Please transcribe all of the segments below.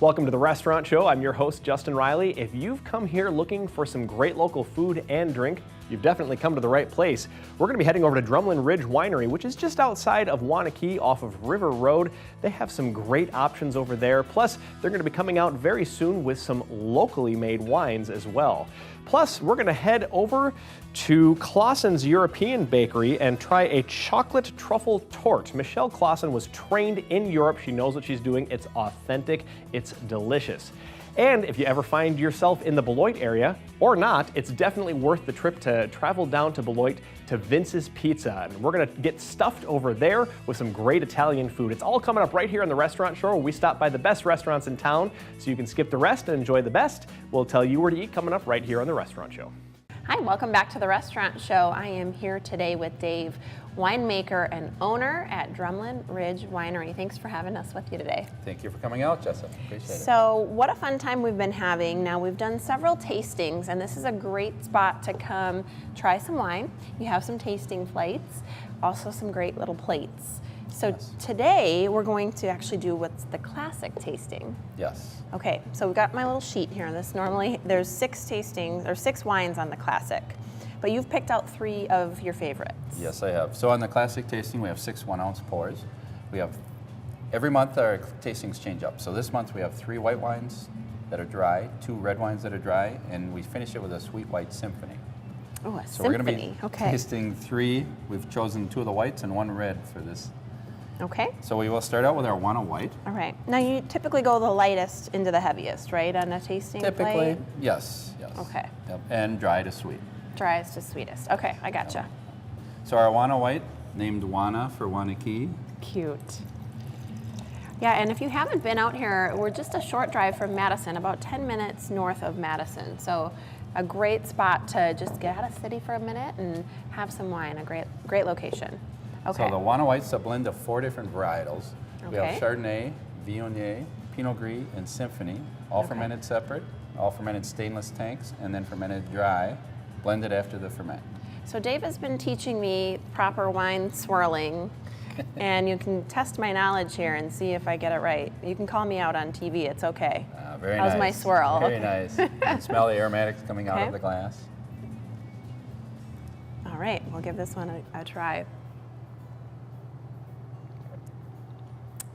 Welcome to the Restaurant Show. I'm your host, Justin Riley. If you've come here looking for some great local food and drink, you've definitely come to the right place. We're going to be heading over to Drumlin Ridge Winery, which is just outside of Waunakee off of River Road. They have some great options over there. Plus, they're going to be coming out very soon with some locally made wines as well. Plus, we're going to head over to Clausen's European Bakery and try a chocolate truffle torte. Michelle Clausen was trained in Europe. She knows what she's doing. It's authentic. It's delicious. And if you ever find yourself in the Beloit area, or not, it's definitely worth the trip to travel down to Beloit to Vince's Pizza. And we're gonna get stuffed over there with some great Italian food. It's all coming up right here on the Restaurant Show, where we stop by the best restaurants in town so you can skip the rest and enjoy the best. We'll tell you where to eat coming up right here on the Restaurant Show. Hi, welcome back to the Restaurant Show. I am here today with Dave, winemaker and owner at Drumlin Ridge Winery. Thanks for having us with you today. Thank you for coming out, Jessica. Appreciate it. So, what a fun time we've been having. Now, we've done several tastings, and this is a great spot to come try some wine. You have some tasting flights, also some great little plates. So Yes. Today, we're going to actually do what's the classic tasting. Yes. Okay, so we've got my little sheet here. This normally, there's 6 tastings, or 6 wines on the classic, but you've picked out 3 of your favorites. Yes, I have. So on the classic tasting, we have 6 1-ounce pours. We have, every month our tastings change up. So this month we have 3 white wines that are dry, 2 red wines that are dry, and we finish it with a sweet white symphony. Oh, a So we're going to symphony. be Okay. tasting 3. We've chosen 2 of the whites and 1 red for this. Okay. So we will start out with our Wana white. All right. Now you typically go the lightest into the heaviest, right, on a tasting Typically, flight? yes. Okay. Yep. And dry to sweet. Driest to sweetest. Okay, I gotcha. So our Wana white, named Wana for Waunakee. Cute. Yeah, and if you haven't been out here, we're just a short drive from Madison, about 10 minutes north of Madison. So a great spot to just get out of the city for a minute and have some wine. A great location. Okay. So the Wana White's a blend of 4 different varietals. We Okay. have Chardonnay, Viognier, Pinot Gris, and Symphony, all fermented separate, all fermented stainless tanks, and then fermented dry, blended after the ferment. So Dave has been teaching me proper wine swirling, and you can test my knowledge here and see if I get it right. You can call me out on TV, it's okay. Very How's nice. my swirl? Very Okay. nice. You can smell the aromatics coming out Okay. of the glass. All right, we'll give this one a try.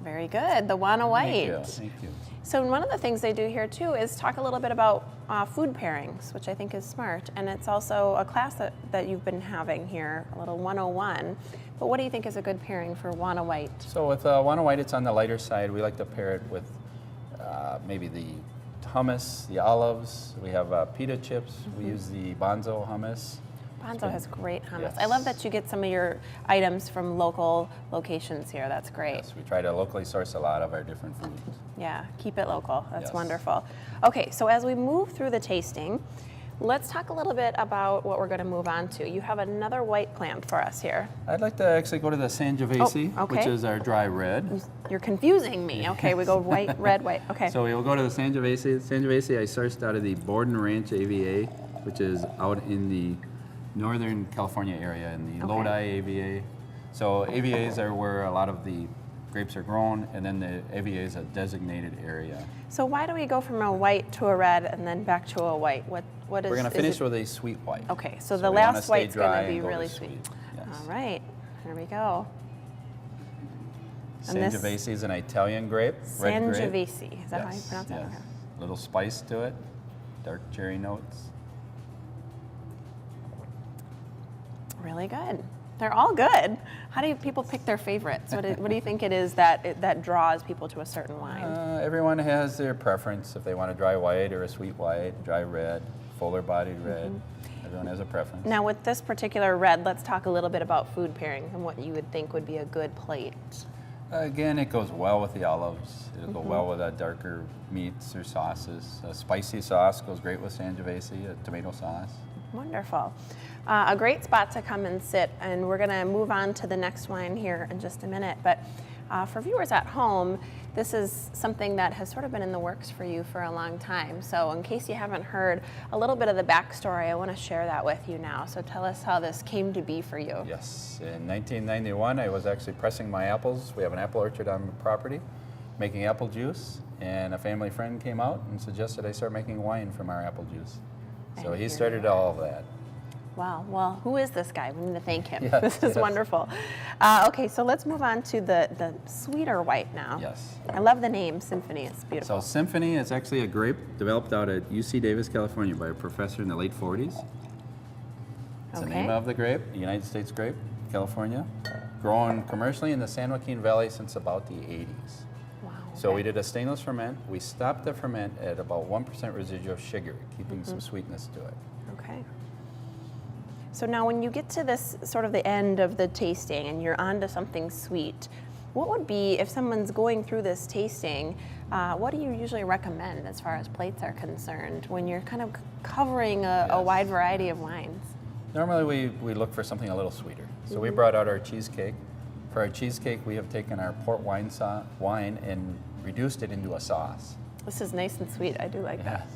Very good, the Wana White. Thank you. Thank you. So one of the things they do here too is talk a little bit about food pairings, which I think is smart. And it's also a class that you've been having here, a little 101. But what do you think is a good pairing for Wana White? So with Wana White, it's on the lighter side. We like to pair it with maybe the hummus, the olives. We have pita chips. We use the Bonzo hummus. Bonzo has great hummus. Yes. I love that you get some of your items from local locations here. That's great. Yes, we try to locally source a lot of our different foods. Yeah, keep it local. That's Yes. wonderful. Okay, so as we move through the tasting, let's talk a little bit about what we're going to move on to. You have another white planned for us here. I'd like to actually go to the Sangiovese, Oh, okay. which is our dry red. You're confusing me. Okay, we go white, red, white. Okay. So we will go to the Sangiovese. Sangiovese I sourced out of the Borden Ranch AVA, which is out in the Northern California area in the Okay. Lodi AVA. So AVAs are where a lot of the grapes are grown, and then the AVA is a designated area. So why do we go from a white to a red and then back to a white? What is? We're going to is finish it- with a sweet white. Okay, so the we wanna last stay white's going dry to be and go really to sweet. Yes. All right, here we go. And this- Sangiovese is an Italian grape, red grape. Sangiovese. Is that how you Yes, pronounce it? yes. Okay. Little spice to it, dark cherry notes. Really good. They're all good. How do people pick their favorites? What do you think it is that draws people to a certain wine? Everyone has their preference if they want a dry white or a sweet white, dry red, fuller bodied red. Everyone has a preference. Now with this particular red, let's talk a little bit about food pairing and what you would think would be a good plate. Again, it goes well with the olives. It'll go well with darker meats or sauces. A spicy sauce goes great with Sangiovese, a tomato sauce. Wonderful. A great spot to come and sit, and we're going to move on to the next wine here in just a minute. But for viewers at home, this is something that has sort of been in the works for you for a long time. So in case you haven't heard a little bit of the backstory, I want to share that with you now. So tell us how this came to be for you. Yes, in 1991, I was actually pressing my apples. We have an apple orchard on the property. making apple juice, and a family friend came out and suggested I start making wine from our apple juice. So And he here started you are. all of that. Wow, well, who is this guy? We need to thank him. Yes, This is yes. wonderful. Okay, so let's move on to the sweeter white now. Yes. I love the name Symphony, it's So beautiful. Symphony is actually a grape developed out at UC Davis, California by a professor in the late 40s. It's the name Okay. of the grape, the United States grape, California. Grown commercially in the San Joaquin Valley since about the 80s. Wow. So okay. we did a stainless ferment. We stopped the ferment at about 1% residual sugar, keeping some sweetness to it. Okay. So now when you get to this sort of the end of the tasting and you're on to something sweet, what would be, if someone's going through this tasting, what do you usually recommend as far as plates are concerned when you're kind of covering a Yes. wide variety of wines? Normally we look for something a little sweeter. So we brought out our cheesecake. For our cheesecake, we have taken our port wine and reduced it into a sauce. This is nice and sweet. I do like that.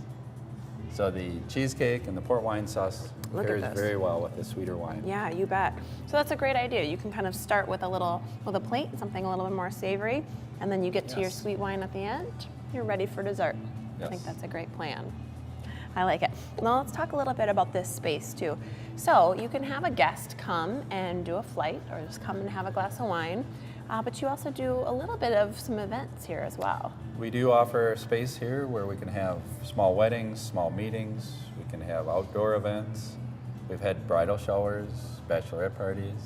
So the cheesecake and the port wine sauce Look at pairs this. very well with the sweeter wine. Yeah, you bet. So that's a great idea. You can kind of start with a plate, something a little bit more savory, and then you get to your Yes. sweet wine at the end. You're ready for dessert. I think Yes. that's a great plan. I like it. Now let's talk a little bit about this space too. So you can have a guest come and do a flight, or just come and have a glass of wine, but you also do a little bit of some events here as well. We do offer space here where we can have small weddings, small meetings. We can have outdoor events. We've had bridal showers, bachelorette parties.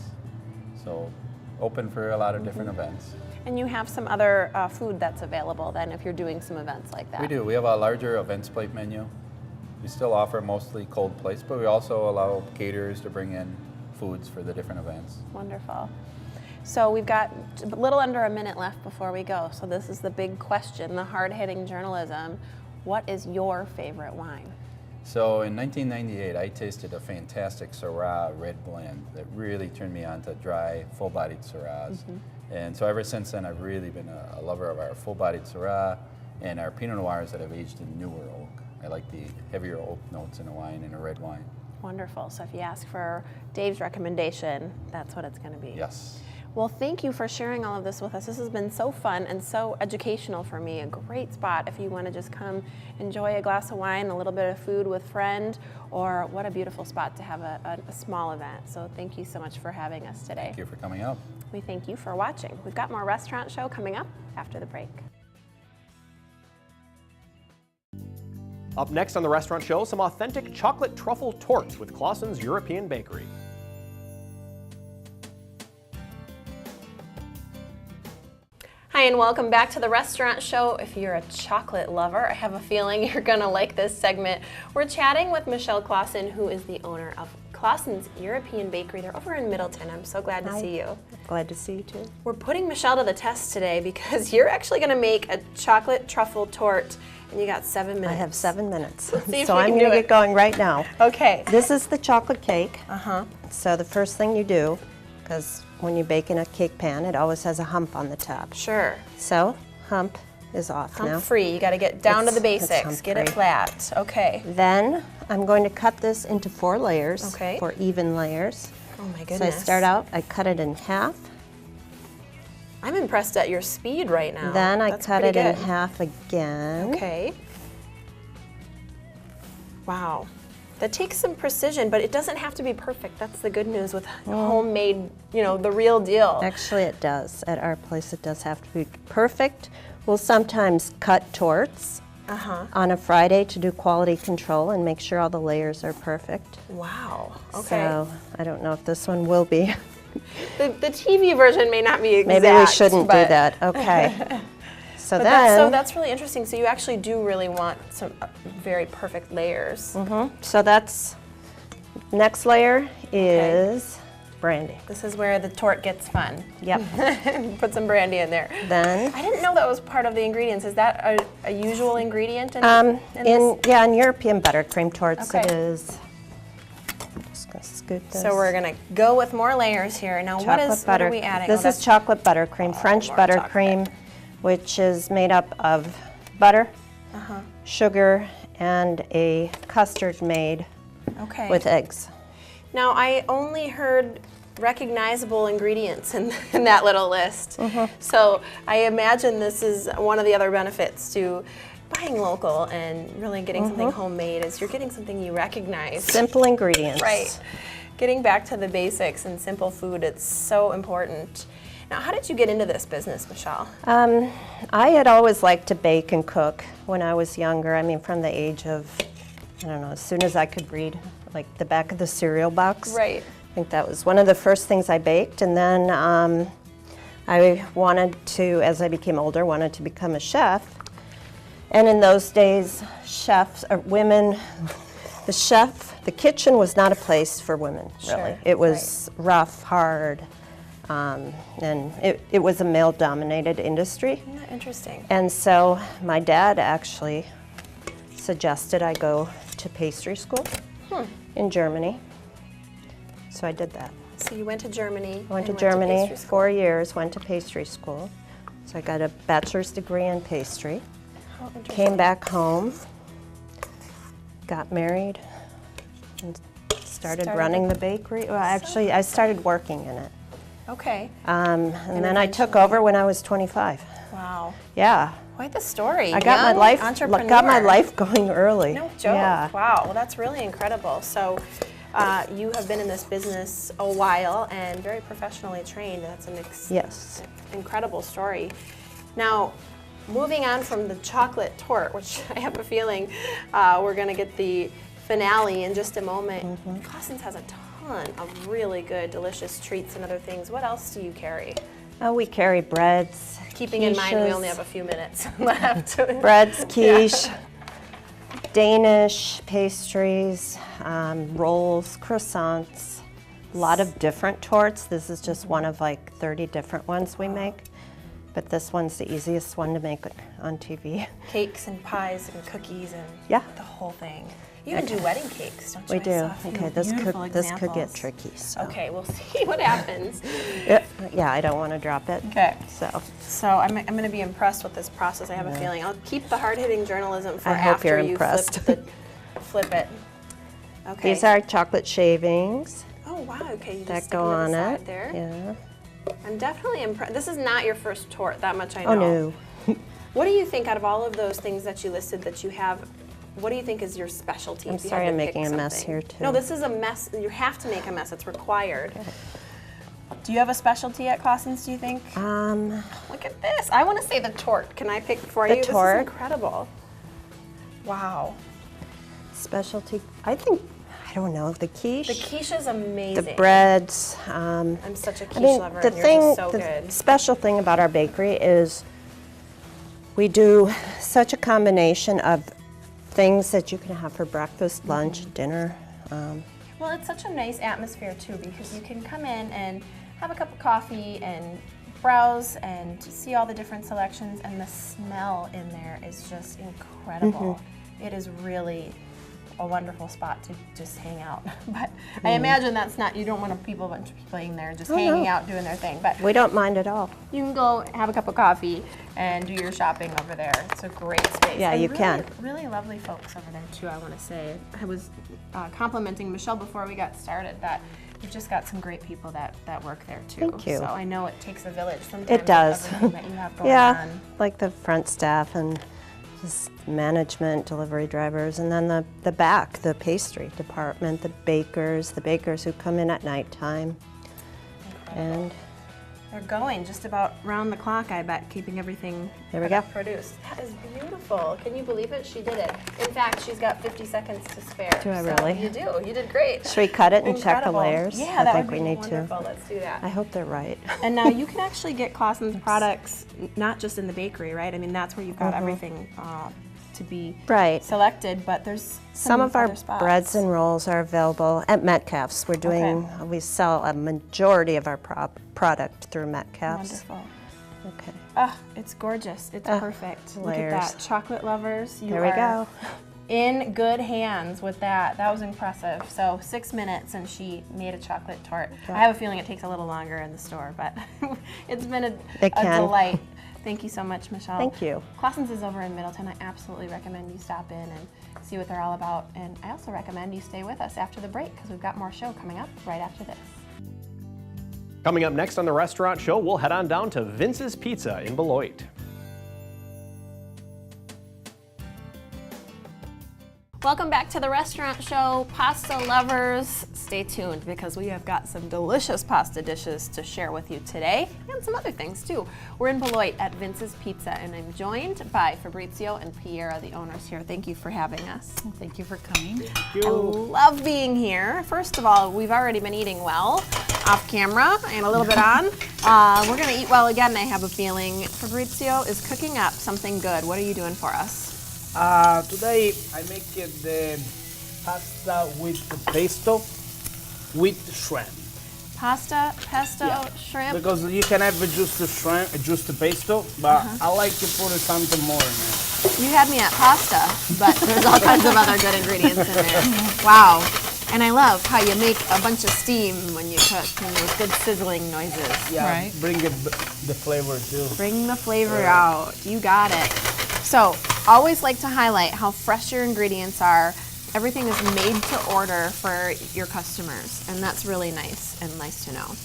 So open for a lot of different events. And you have some other food that's available then if you're doing some events like that. We do. We have a larger events plate menu. We still offer mostly cold plates, but we also allow caterers to bring in foods for the different events. Wonderful. So we've got a little under a minute left before we go. So this is the big question, the hard-hitting journalism. What is your favorite wine? So in 1998, I tasted a fantastic Syrah red blend that really turned me on to dry, full-bodied Syrahs. And so ever since then, I've really been a lover of our full-bodied Syrah and our Pinot Noirs that have aged in newer oak. I like the heavier oak notes in a wine, in a red wine. Wonderful. So if you ask for Dave's recommendation, that's what it's going to be. Yes. Well, thank you for sharing all of this with us. This has been so fun and so educational for me. A great spot if you want to just come enjoy a glass of wine, a little bit of food with friend, or what a beautiful spot to have a small event. So thank you so much for having us today. Thank you for coming out. We thank you for watching. We've got more Restaurant Show coming up after the break. Up next on the Restaurant Show, some authentic chocolate truffle torts with Clausen's European Bakery. Hi, and welcome back to the Restaurant Show. If you're a chocolate lover, I have a feeling you're going to like this segment. We're chatting with Michelle Clausen, who is the owner of Clausen's European Bakery. They're over in Middleton. I'm so glad to see you. Glad to see you too. We're putting Michelle to the test today because you're actually going to make a chocolate truffle tort, and you got 7 minutes. I have 7 minutes. Let's see if So you I'm can going do to it. get going right now. Okay. This is the chocolate cake. Uh-huh. So the first thing you do, because when you bake in a cake pan, it always has a hump on the top. Sure. So hump is off now. Hump free. You got to get down to the It's basics. hump Get it free. flat. Okay. Then I'm going to cut this into 4 layers, Okay. 4 even layers. Oh my So I goodness. start out, I cut it in half. I'm impressed at your speed right now. Then I That's cut pretty it in good. half again. Okay. Wow. That takes some precision, but it doesn't have to be perfect. That's the good news with homemade, the real deal. Actually, it does. At our place, it does have to be perfect. We'll sometimes cut torts on a Friday to do quality control and make sure all the layers are perfect. Wow. Okay. So I don't know if this one will be. The TV version may not be exact. Maybe we shouldn't do but- that. Okay. So But then, that's really interesting. So you actually do really want some very perfect layers. so that's, next layer is brandy. This is where the tort gets fun. Yep. Put some brandy in there. Then, I didn't know that was part of the ingredients. Is that a usual ingredient in this? in European buttercream torts it Okay. is. Just gonna scoot this. So we're gonna go with more layers here. Now what are we adding? This Oh, is chocolate buttercream, French more buttercream, which is made up of butter, Uh-huh. sugar, and a custard made okay. with eggs. Now I only heard recognizable ingredients in that little list. So I imagine this is one of the other benefits to buying local and really getting something homemade is you're getting something you recognize. Simple ingredients. Right. Getting back to the basics and simple food, it's so important. Now, how did you get into this business, Michelle? I had always liked to bake and cook when I was younger. I mean, from the age of, I don't know, as soon as I could read, like the back of the cereal box. Right. I think that was one of the first things I baked. And then I wanted to, as I became older, wanted to become a chef. And in those days, chefs, or women, the kitchen was not a place for women, really. Sure, It was rough, hard, and it was a male-dominated industry. Isn't that interesting? And so my dad actually suggested I go to pastry school in Germany. So I did that. So you went to Germany. I went to and Germany pastry school. 4 years, went to pastry school. So I got a bachelor's degree in pastry. How interesting. Came back home, got married, and started running the bakery. Well, actually, I started working in it. Okay. And then I took over when I was 25. Wow. Yeah. Quite the story. I got my Young life entrepreneur. going early. No joke. Yeah. Wow. Well, that's really incredible. So you have been in this business a while and very professionally trained. That's an Yes. incredible story. Now, moving on from the chocolate tort, which I have a feeling we're going to get the finale in just a moment. Clausen's has a ton of really good, delicious treats and other things. What else do you carry? We carry breads, Keeping in mind we quiches, only have a few minutes left. breads, quiche, Danish pastries, rolls, croissants, a lot of different torts. This is just one of like 30 different ones we make, but this one's the easiest one to make on TV. Cakes and pies and cookies and Yeah. the whole thing. You even do wedding cakes, don't you? We I do. saw a few Okay, this beautiful could get examples. tricky. So. Okay, we'll see what happens. Yeah, I don't want to drop it. Okay. So I'm going to be impressed with this process. I have a feeling. I'll keep the hard-hitting journalism for I hope after you're you impressed. flip it. Okay. these are chocolate shavings Oh wow. Okay. You just that stick go them to the on side it. there. Yeah. I'm definitely impressed. This is not your first tort. That much I know. Oh no. What do you think out of all of those things that you listed that you have? What do you think is your specialty? I'm if you sorry had to I'm pick making a mess something? here, too. No, this is a mess. You have to make a mess. It's required. Do you have a specialty at Clausen's, do you think? Look at this. I want to say the tort. Can I pick for The you? tort. This is incredible. Wow. Specialty. I think, I don't know, the quiche. The quiche is amazing. The breads. I'm such a quiche I mean, lover, the and yours is so the good. special thing about our bakery is we do such a combination of things that you can have for breakfast, lunch, dinner. Well, it's such a nice atmosphere too because you can come in and have a cup of coffee and browse and see all the different selections, and the smell in there is just incredible. It is really a wonderful spot to just hang out. But I imagine that's not, you don't want a bunch of people in there just hanging out doing their thing. But We don't mind at all. you can go have a cup of coffee and do your shopping over there. It's a great space. Yeah, And you really, can. Really lovely folks over there too, I want to say. I was complimenting Michelle before we got started that you've just got some great people that work there too. Thank you. So I know it takes a village sometimes. It does. With everything that you have going Yeah, on. like the front staff and just management, delivery drivers, and then the back, the pastry department, the bakers who come in at nighttime. And They're going just about round the clock, I bet, keeping everything There we go. produced. That is beautiful. Can you believe it? She did it. In fact, she's got 50 seconds to spare. Do I So really? You do. You did great. should we cut it and check the Incredible. layers? Yeah, I that think would be we need wonderful. to. Let's do that. I hope they're right. And now you can actually get Clausen's products not just in the bakery, right? I mean, that's where you've got everything to be Right. selected, but there's Some of our other spots. breads and rolls are available at Metcalf's. We're doing, we sell a majority of our product through Metcalf's. Wonderful. Okay. Oh, it's gorgeous. It's perfect. Look at layers. that. Chocolate lovers, you There we are go. in good hands with that. That was impressive. So 6 minutes and she made a chocolate tart. I have a feeling it takes a little longer in the store, but it's been a can. delight. Thank you so much, Michelle. Thank you. Clausen's is over in Middleton. I absolutely recommend you stop in and see what they're all about. And I also recommend you stay with us after the break because we've got more show coming up right after this. Coming up next on the Restaurant Show, we'll head on down to Vince's Pizza in Beloit. Welcome back to the Restaurant Show. Pasta lovers, stay tuned because we have got some delicious pasta dishes to share with you today and some other things too. We're in Beloit at Vince's Pizza and I'm joined by Fabrizio and Piera, the owners here. Thank you for having us. Thank you for coming. I love being here. First of all, we've already been eating well off camera and a little bit on. We're gonna eat well again, I have a feeling. Fabrizio is cooking up something good. What are you doing for us? Today I make the pasta with the pesto with shrimp. Pasta, pesto, shrimp. Because you can have just the shrimp, just the pesto, but I like to put something more in it. You had me at pasta, but there's all kinds of other good ingredients in there. Wow. And I love how you make a bunch of steam when you cook and those good sizzling noises. Yeah, Right. bring it, the flavor too. Bring the flavor out. You got it. So, always like to highlight how fresh your ingredients are. Everything is made to order for your customers, and that's really nice and nice to know.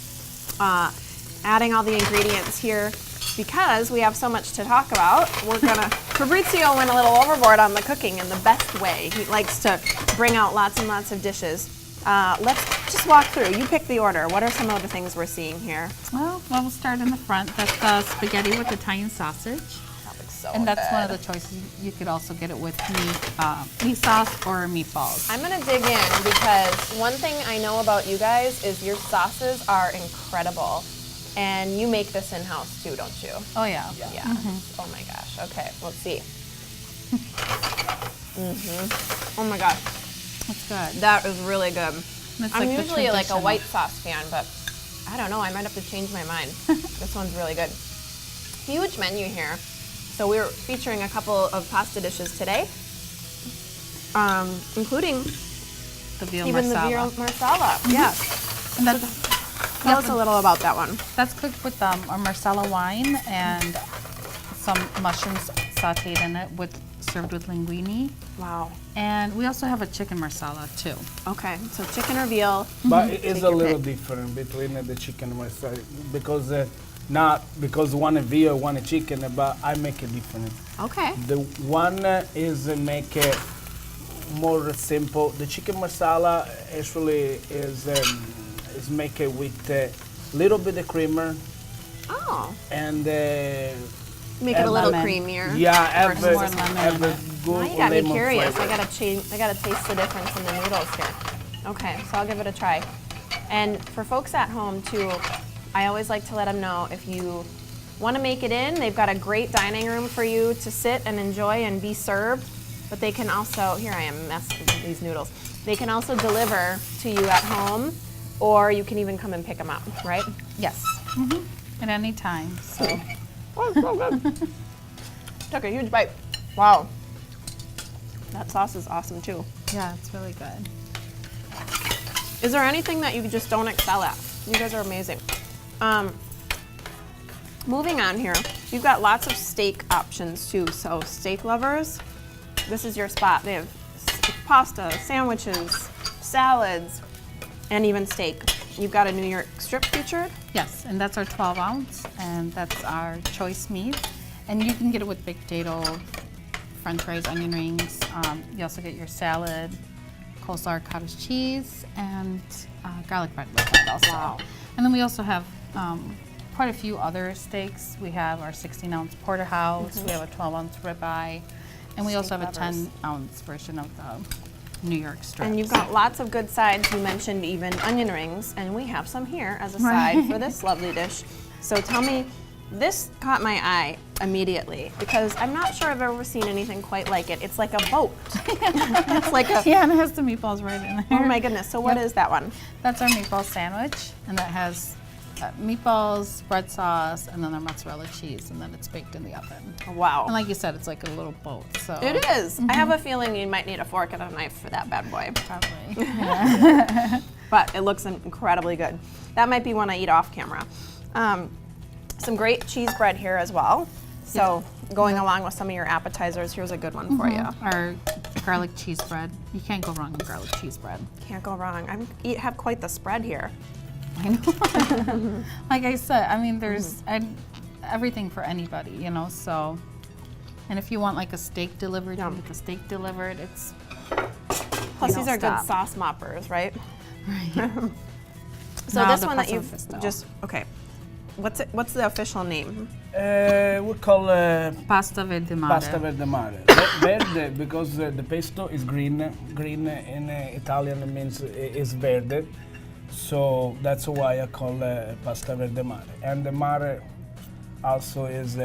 Adding all the ingredients here, because we have so much to talk about, Fabrizio went a little overboard on the cooking in the best way. He likes to bring out lots and lots of dishes. Let's just walk through. You pick the order. What are some of the things we're seeing here? Well, we'll start in the front. That's the spaghetti with Italian sausage. That looks so And that's good. one of the choices. You could also get it with meat sauce or meatballs. I'm gonna dig in because one thing I know about you guys is your sauces are incredible. And you make this in-house too, don't you? Oh, yeah. Yeah. Oh my gosh. Okay, let's see. Oh my gosh, That's good. that is really good. That's I'm like the usually like a traditional. white sauce fan, but I don't know. I might have to change my mind. This one's really good. Huge menu here. So we're featuring a couple of pasta dishes today, including The veal even the marsala. veal marsala. Yes. And that's, Tell us a little about that one. that's cooked with a marsala wine and some mushrooms sauteed in it, served with linguine. Wow. And we also have a chicken marsala too. Okay, so chicken or veal. But it is Take a your little pick. different between the chicken and my because not because one a veal, one a chicken, but I make it different. Okay. The one is make it more simple. The chicken marsala actually is make it with a little bit of creamer Oh. and Make it a little lemon. creamier. yeah, have Versus a, more lemon have in a it. good Now you got me lemon curious. flavor. I gotta taste the difference in the noodles here. Okay, so I'll give it a try. And for folks at home too, I always like to let them know if you want to make it in, they've got a great dining room for you to sit and enjoy and be served. But they can also, here I am messing with these noodles. They can also deliver to you at home, or you can even come and pick them up, right? Yes. At any time. So Oh, so good. Took a huge bite. Wow. That sauce is awesome too. yeah, it's really good. Is there anything that you just don't excel at? You guys are amazing. Moving on here, you've got lots of steak options too. So steak lovers, this is your spot. They have pasta, sandwiches, salads, and even steak. You've got a New York strip featured. Yes, and that's our 12 ounce, and that's our choice meat. And you can get it with baked potato, french fries, onion rings. You also get your salad, coleslaw, cottage cheese, and garlic bread with that also. Wow. And then we also have quite a few other steaks. We have our 16 ounce porterhouse, we have a 12 ounce ribeye, and we also have a Steak 10 ounce version of the New York strips. And you've got lots of good sides. You mentioned even onion rings, and we have some here as a Right. side for this lovely dish. So tell me, this caught my eye immediately because I'm not sure I've ever seen anything quite like it. It's like a boat. It's like a, Yeah, and it has the meatballs right in there. oh my goodness. So what is that one? That's our meatball sandwich, and that has meatballs, bread sauce, and then our mozzarella cheese, and then it's baked in the oven. Wow. And like you said, it's like a little boat, so. It is. I have a feeling you might need a fork and a knife for that bad boy. Probably. But it looks incredibly good. That might be one I eat off camera. Some great cheese bread here as well. So going along with some of your appetizers, here's a good one for you. Our garlic cheese bread. You can't go wrong with garlic cheese bread. Can't go wrong. I have quite the spread here. I know. Like I said, I mean, there's everything for anybody, you know, so. And if you want like a steak delivered, you can get the steak delivered. It's Plus, these are good stop. sauce moppers, right? Right. So Now this the one that pasta you've pesto. just, okay. What's the official name? We call Pasta verde mare. pasta verde mare. Verde because the pesto is green. Green in Italian means is verde. So that's why I call pasta verde mare. And the mare also is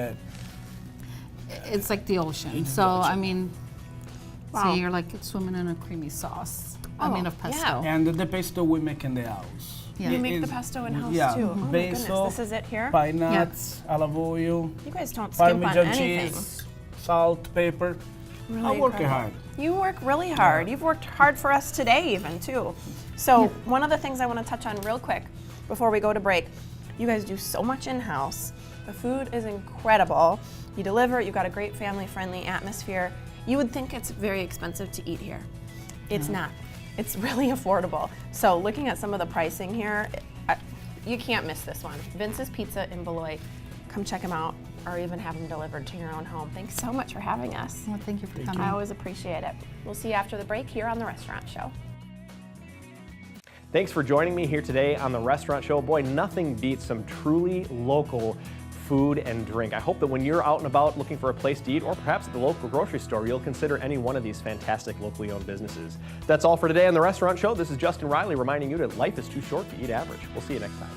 It's like the ocean. So, I mean, Wow. so you're like swimming in a creamy sauce. I mean, of pesto. yeah. and the pesto we make in the house. Yeah. You It make the is- pesto in-house yeah, too. Oh my goodness, basil, this is it here? Pine nuts, alavoio, You guys don't skimp on Parmesan anything. cheese, salt, pepper. I Really work incredible. hard. You work really hard. You've worked hard for us today even too. So one of the things I want to touch on real quick before we go to break, you guys do so much in-house. The food is incredible. You deliver, you've got a great family-friendly atmosphere. You would think it's very expensive to eat here. It's not. It's really affordable. So looking at some of the pricing here, you can't miss this one. Vince's Pizza in Beloit. Come check them out or even have them delivered to your own home. Thanks so much for having us. Well, thank you for coming. I always appreciate it. We'll see you after the break here on The Restaurant Show. Thanks for joining me here today on The Restaurant Show. Boy, nothing beats some truly local food and drink. I hope that when you're out and about looking for a place to eat, or perhaps at the local grocery store, you'll consider any one of these fantastic locally owned businesses. That's all for today on The Restaurant Show. This is Justin Riley reminding you that life is too short to eat average. We'll see you next time.